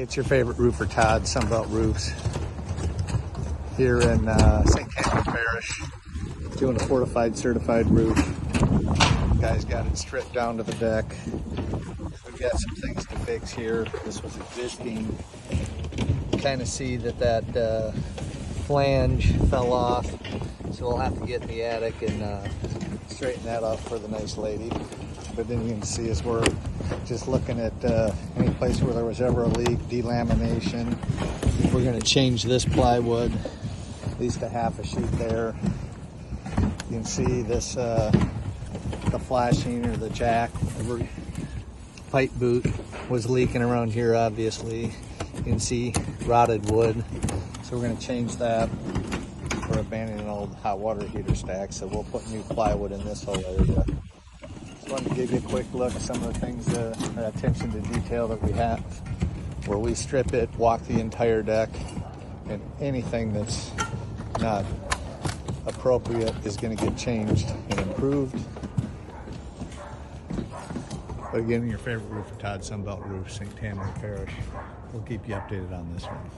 It's your favorite roofer, Todd, Sunbelt Roofs, here in St. Tamar Parish, doing a fortified certified roof. Guy's got it stripped down to the deck. We've got some things to fix here. This was existing. You kind of see that flange fell off, so we'll have to get in the attic and straighten that off for the nice lady. But then you can see as we're just looking at any place where there was ever a leak, delamination. We're going to change this plywood, at least a half a sheet there. You can see this, the flashing or the jack, the pipe boot was leaking around here, obviously. You can see rotted wood. So we're going to change that. We're abandoning an old hot water heater stack, so we'll put new plywood in this whole area. Just wanted to give you a quick look at some of the things, attention to detail that we have, where we strip it, walk the entire deck, and anything that's not appropriate is going to get changed and improved. But again, your favorite roofer, Todd, Sunbelt Roofs, St. Tamar Parish. We'll keep you updated on this one.